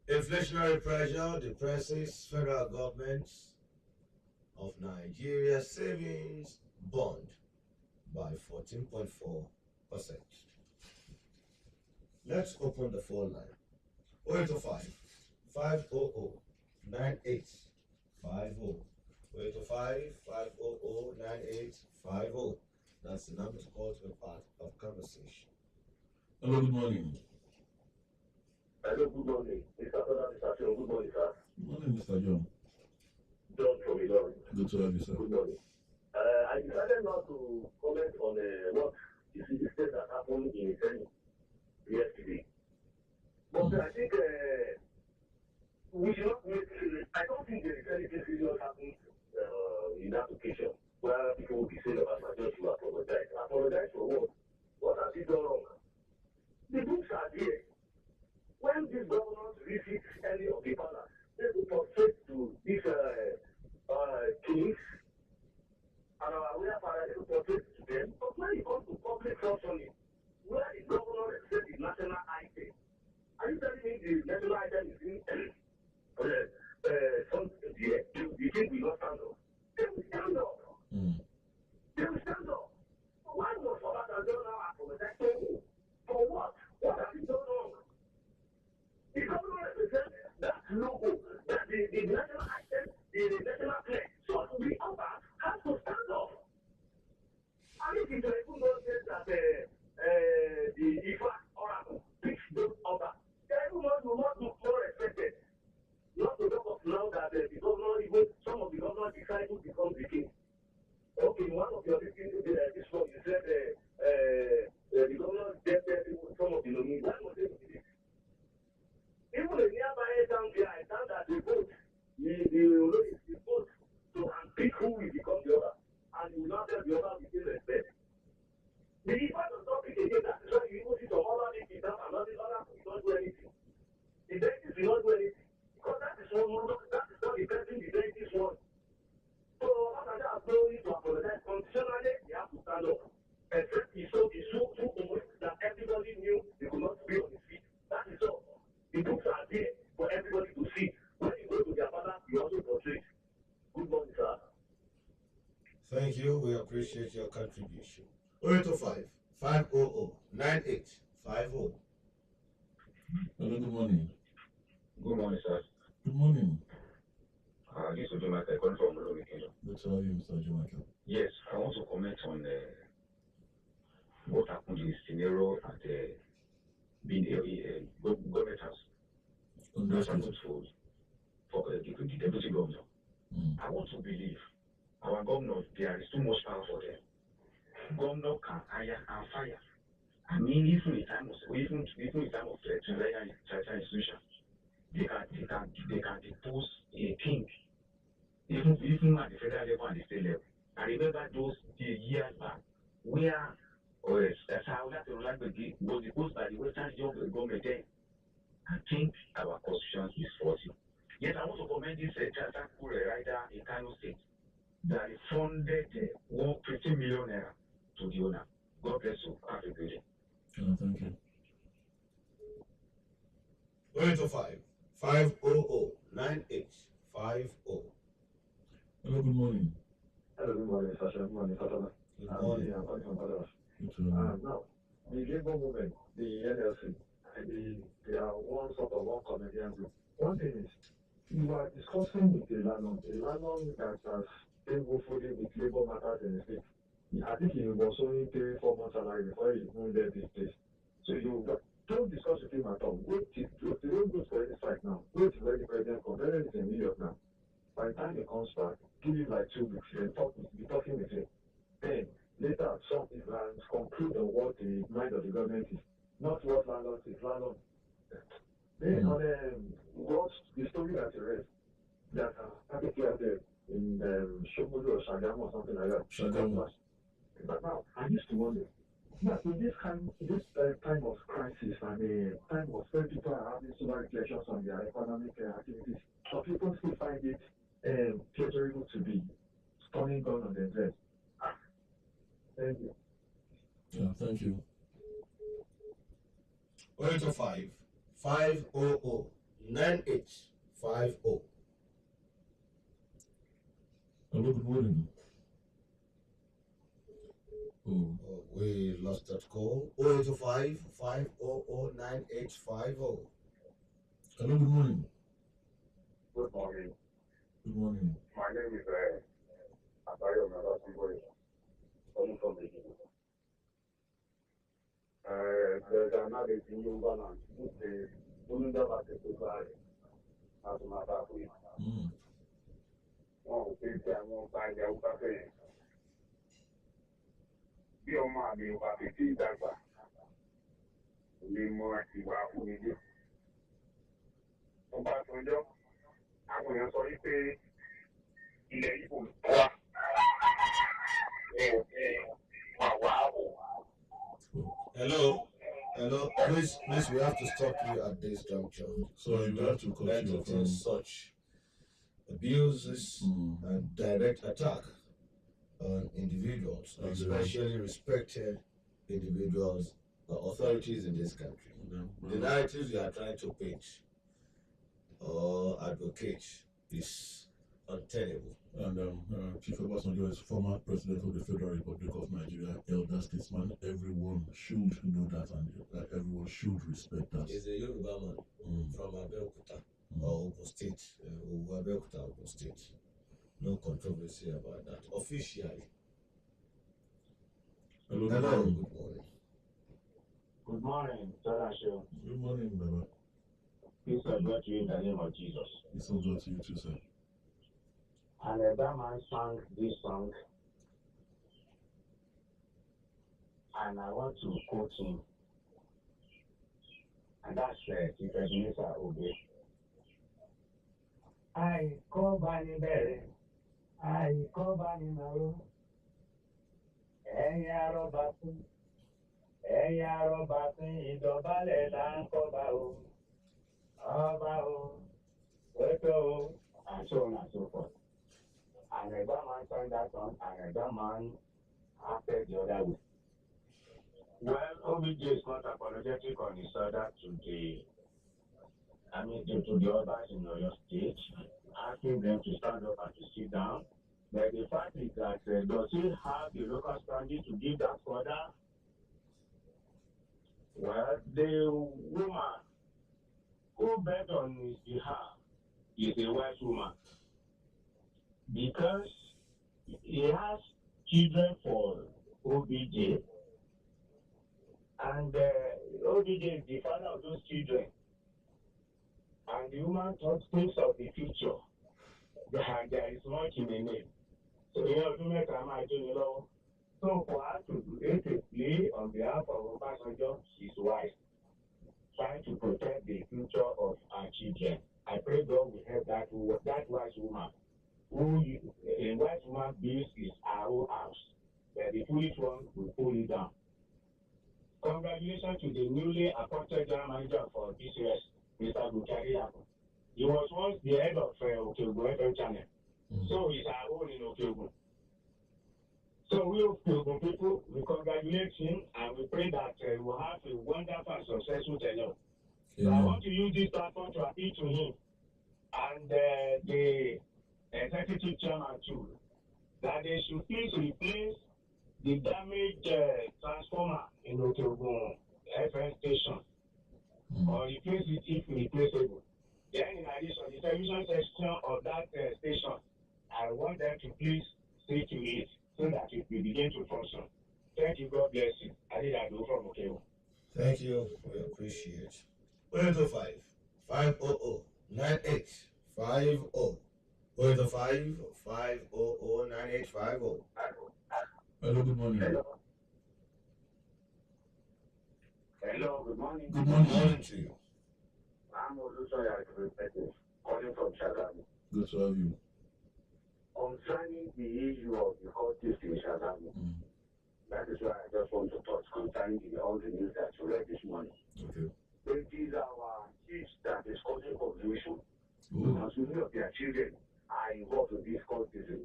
Inflationary pressure depresses federal government of Nigeria savings bond by 14.4%. Let's open the phone line. 0805 500 9850. 0805 500 9850. That's the number to call to be part of conversation. Hello, good morning. Hello, good morning. Mr. Tola Seun, good morning, sir. Good morning, Mr. John. John from Ilorin. Good to have you, sir. Good morning. I decided not to comment on what the incident that happened in Italy yesterday. But I think we should not make, I don't think there is anything serious happening in that occasion. But king will not stand up. They will stand up. Mm. They will stand up. Why must Obasanjo now apologize to who? For what? What has he done wrong? The government represents that logo, that the national item, the national flag. So the Oba has to stand up. And if it even nonsense that the Ifa oracle picks those Oba, everyone will not look more respected. Not to talk of now that the governor, even some of the governor decide to become the king. Okay, one of your this one, you said the governor get some of the nominees. Why must they do this? Even the nearby town there, I found that the vote, the vote to pick who will become the other. And you will not tell the other with respect. The Ifa does not pick again. That is why you even see some other people and other will not do anything. The dentist will not do anything. Because that is not the person the dentist wants. So, Obasanjo has no need to apologize. Constitutionally, he has to stand up. Except he showed too old that everybody knew he could not be on his feet. That is all. The books are there for everybody to see. When you go to their father, you also portray. Good morning, sir. Thank you. We appreciate your contribution. 0805 500 9850. Hello, good morning. Good morning, sir. Good morning. This is Jumaka calling from Olomi Kingdom. Good to have you, Mr. Jumaka. Yes, I want to comment on what happened in scenario at being a government house. That's happened for the deputy governor. I want to believe our governors, there is too much power for them. Governor can hire and fire. I mean, even in time of treasury institution, they can depose a king, even at the federal level and the state level. I remember those years back where was deposed by the Western Young government then. I think our constitution is faulty. Yes, I want to commend this charter writer in Kano State that funded 150 million naira to the owner. God bless you. Have a good day. Thank you. 0805 500 9850. Hello, good morning. Hello, good morning, Sasha. Good morning, Fatama. Good morning. I'm calling from Fatama. Good to have you. Now, the Labour movement, the NLC, they are one sort of one comedian group. One thing is, you are discussing with a landlord that has been woefully with labor matters in the state. I think he was only 3-4 months salary before he moved there this place. So you don't discuss with him at all. Wait till they don't go for any strike now. Wait till the president comes. President is in New York now. By the time he comes back, give it like 2 weeks, then be talking with him. Then later, some Islams conclude on what the mind of the government is, not what landlord is. Landlord. Then on what's the story that you read that happened there in Shomolu or Shagamu or something like that. Shagamu. But now, I used to wonder, now in this time of crisis and a time of when people are having so many reflections on their economic activities, some people still find it pleasurable to be stunning gun on themselves. Thank you. Yeah, thank you. 0805 500 9850. Hello, good morning. Oh, We lost that call. 0805 500 9850. hello, good morning. Good morning. Good morning. My name is Abayo Melasimboy, coming from the there's another thing you want to say, don't ever take the flag as a matter of fact. Wọ́n ò pé tí àwọn ọba ilẹ̀ ọba bẹ̀rẹ̀. Bí ọmọ àmì ọba fi tí ìdàgbà, kò lè mọ ìwà àfúnilé. Ọba Sanjọ́, àwọn èèyàn sọ wípé ilẹ̀ Ìgbò wà. Hello? Hello? Please, we have to stop you at this juncture. So you have to cut you Entertain such abuses and direct attack on individuals, especially respected individuals or authorities in this country. The narratives you are trying to paint or advocate is untenable. And Chief Obasanjo is former president of the Federal Republic of Nigeria, elder statesman. Everyone should know that, and everyone should respect that. He's a Yoruba man from Abeokuta or Ogun State, Abeokuta, Ogun State. No controversy about that officially. Hello, Hello, good morning. good morning. Good morning, Tola Seun. Good morning, Baba. Peace of God to you in the name of Jesus. It's all good to you too, sir. And that man sang this song, and I want to quote him. And that's Chief Minister Obe. I call Bani Berry, I call Bani Maro, Ẹ̀yà rọ̀bà fún ìdọ̀bálẹ̀ là ń kọ́ba o, ọba o, wẹ́tọ̀ o, and so on and so forth. And a man sang that song, and a man acted the other way. Well, OBJ is not apologetic on his order to the others in Oyo State, asking them to stand up and to sit down. But the fact is that does he have the local standing to give that order? Well, the woman who bet on his behalf is a white woman because he has children for OBJ, and OBJ is the father of those children. And the woman thinks of the future. There is much in the name. So, do make a imagine, So, for her to create a play on behalf of Obasanjo, she's wise, trying to protect the future of our children. I pray God will help that wise woman. A wise woman builds his own house, but the foolish one will pull it down. Congratulations to the newly appointed general manager for PCS, Mr. Bukari. He was once the head of Okeogun FM channel. So he's our own in Okeogun. So we Okeogun people, we congratulate him and we pray that we will have a wonderful and successful tenure. So I want to use this platform to appeal to him and the executive chairman too, that they should please replace the damaged transformer in Okeogun FM station, or replace it if replaceable. Then in addition, the television section of that station, I want them to please see to it so that it will begin to function. Thank you, God bless you. I did that from Okeogun. Thank you, we appreciate. 805 500 9850. 805 500 9850. Hello, good morning. Hello, good morning. Good morning. Good morning to you. I'm Olusoya calling from Shagamu. Good to have you. Concerning the issue of the cultist in Shagamu, that is why I just want to touch concerning all the news that you read this morning. Okay. It is our chiefs that is causing confusion because many of their children are involved in this cultism.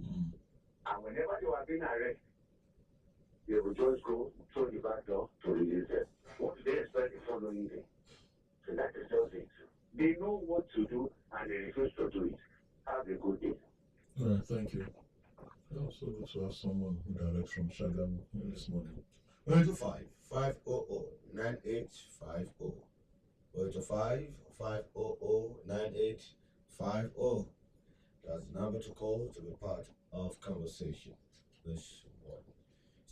And whenever they are being arrested, they will just go through the back door to release them. What do they expect the following day? So that is just it. They know what to do and they refuse to do it. Have a good day. All right, thank you. Also good to have someone who directs from Shagamu this morning. 805 500 9850. 805 500 9850. That's the number to call to be part of conversation this morning.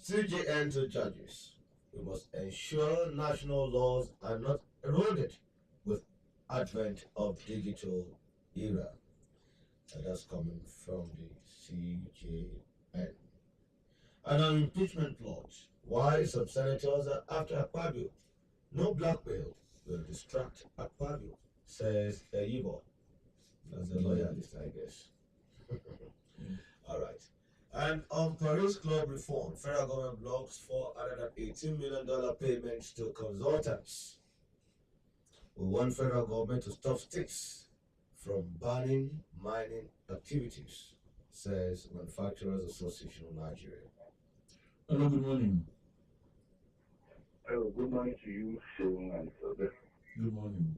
CJN to judges. We must ensure national laws are not eroded with advent of digital era. And that's coming from the CJN. And on impeachment plots, why some senators are after Akpabio. No blackmail will distract Akpabio, says Eyibo. That's a loyalist, I guess. All right. And on Paris Club reform, federal government blocks $418 million payments to consultants. We want federal government to stop states from banning mining activities, says Manufacturers Association of Nigeria. Hello, good morning. Hello, good morning to you, Seun and Sobe. Good morning.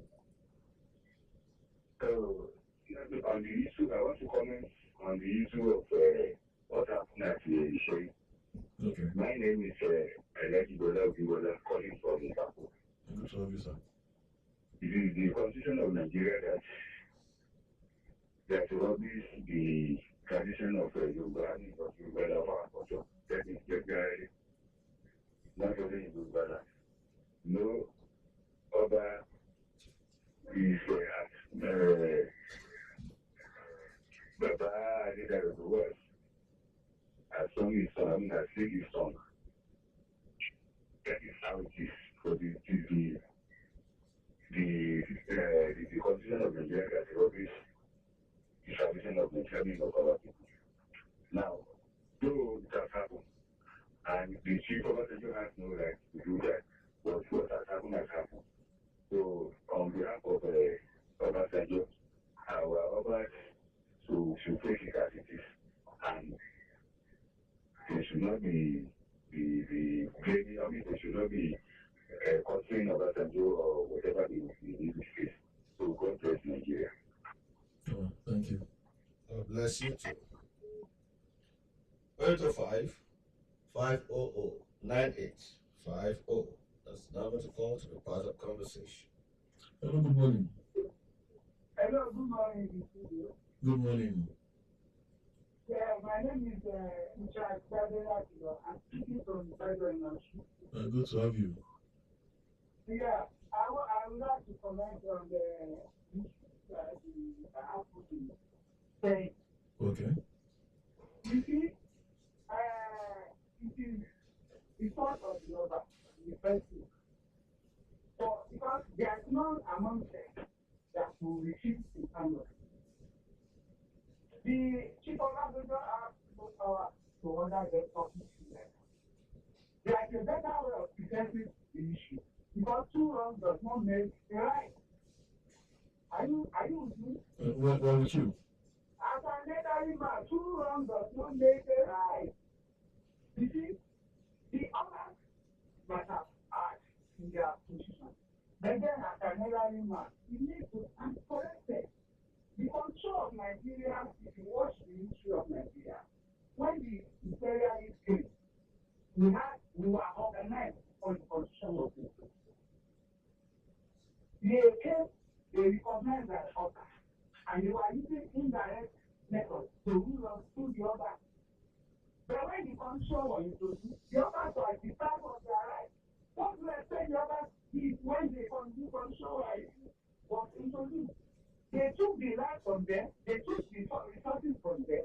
On the issue, I want to comment on the issue of what happened at the Shea. Okay. My name is Elajibola Ogibola, calling from Ibadan. Good to have you, sir. It is the constitution of Nigeria that rubbish the tradition of Yoruba and of Yoruba of our culture. That is generally not only in Yoruba. No other is Baba Adedare of the West. As song is sung, I mean, as sing is sung. That is how it is. Because it is the constitution of Nigeria that rubbish the tradition of the trading of our people. Now, though it has happened, and the chief of Obasanjo has no right to do that, but what has happened has happened. So, on behalf of Obasanjo, our Obas should take it as it is, and they should not be blaming, I mean, they should not be considering Obasanjo or whatever the case. So, God bless Nigeria. Oh, thank you. God bless you too. 805 500 9850. That's the number to call to be part of conversation. Hello, good morning. Hello, good morning. Good morning. Yeah, my name is Richard Badela. I'm speaking from the Federal Industry. Good to have you. Yeah, I would like to comment on the issue that the African saying. Okay. You see, it is the fault of the other, the person. So, because there is none among them that will refuse the honor. The chief of Africa has no power to order them talking to them. There is a better way of presenting the issue because two wrongs does not make a right. Are you with me? What with you? As an elderly man, two wrongs does not make a right. You see, the others might have asked in their position. But then as an elderly man, you need to stand corrected. The control of Nigeria, if you watch the history of Nigeria, when the imperialists came, we were organized on the constitution of the people. They came, they recognized that order, and they were using indirect methods to rule us through the order. But when the constitution was introduced, the others were deprived of their rights. What do I say the others did when the constitution was introduced? They took the right from them, they took the resources from them,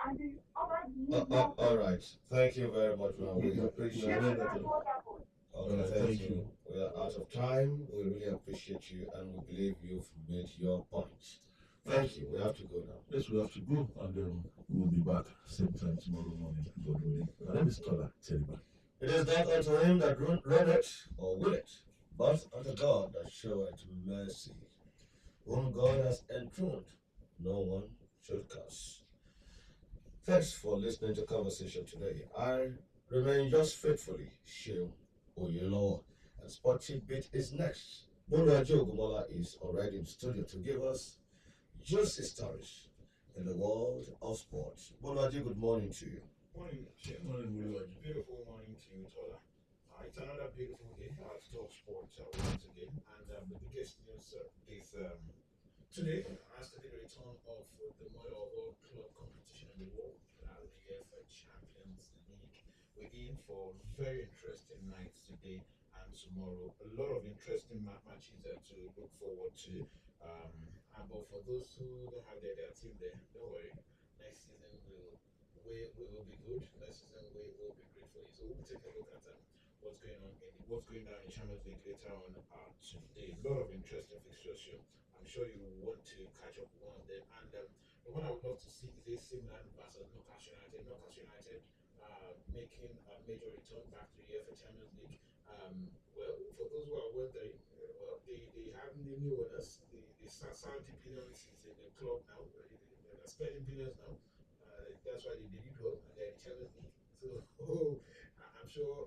and the others all right. Thank you very much, man. We appreciate that's it. what happened. Okay, thank you. We are out of time. We really appreciate you, and we believe you've made your point. Thank you. We have to go now. Yes, we have to go, and we'll be back same time tomorrow morning, God willing. My name is Tola Seun. It is not unto him that runneth or willeth, but unto God that showeth mercy. Whom God has enthroned, no one should curse. Thanks for listening to Conversation today. I remain just faithfully Seun Oyelo, and Sport Beat is next. Bolaji Ogumola is already in the studio to give us juicy stories in the world of sports. Bolaji, good morning to you. Morning, Seun. Morning, Bolaji. Beautiful morning to you, Tola. It's another beautiful day to talk sports once again. And the biggest news is today has to be the return of the mother of all club competition in the world, the UEFA Champions League. We're in for very interesting nights today and tomorrow. A lot of interesting matches to look forward to. But for those who don't have their team there, don't worry. Next season will be good. Next season will be great for you. So we'll take a look at what's going on in Champions League later on today. A lot of interesting fixtures here. I'm sure you want to catch up with one of them. And the one I would love to see is AC Milan versus Newcastle United. Newcastle United making a major return back to the UEFA Champions League. Well, for those who are wondering, they have new owners. The Saudi billions is in the club now. They're spending billions now. That's why they did well and they're in the Champions League. So I'm sure,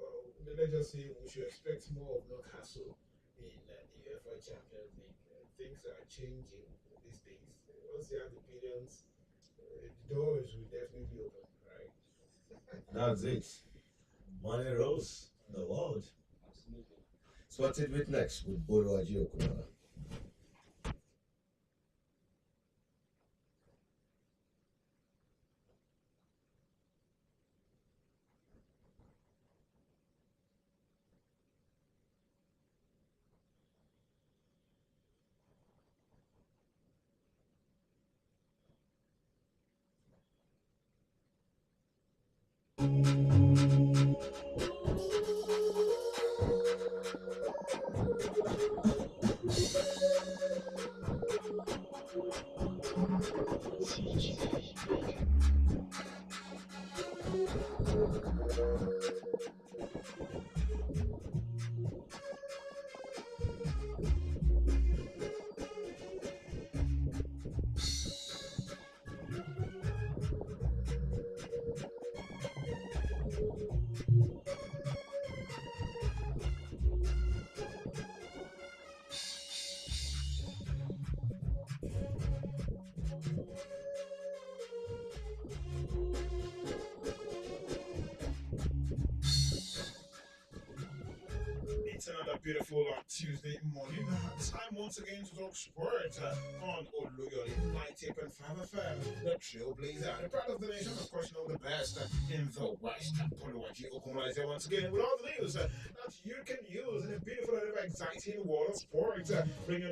let's just say we should expect more of Newcastle in the UEFA Champions League. Things are changing these days. Once you have the billions, the doors will definitely open, right? That's it. Money rules the world. Absolutely. Spotted with next with Boluwaji Okunara. It's another beautiful Tuesday morning. Time once again to talk sports on Oluyole 90.5 FM, the Trailblazer, the pride of the nation, of course, you know the best in the West. Boluwaji Okunara is here once again with all the news that you can use in a beautiful and exciting world of sports. Bringing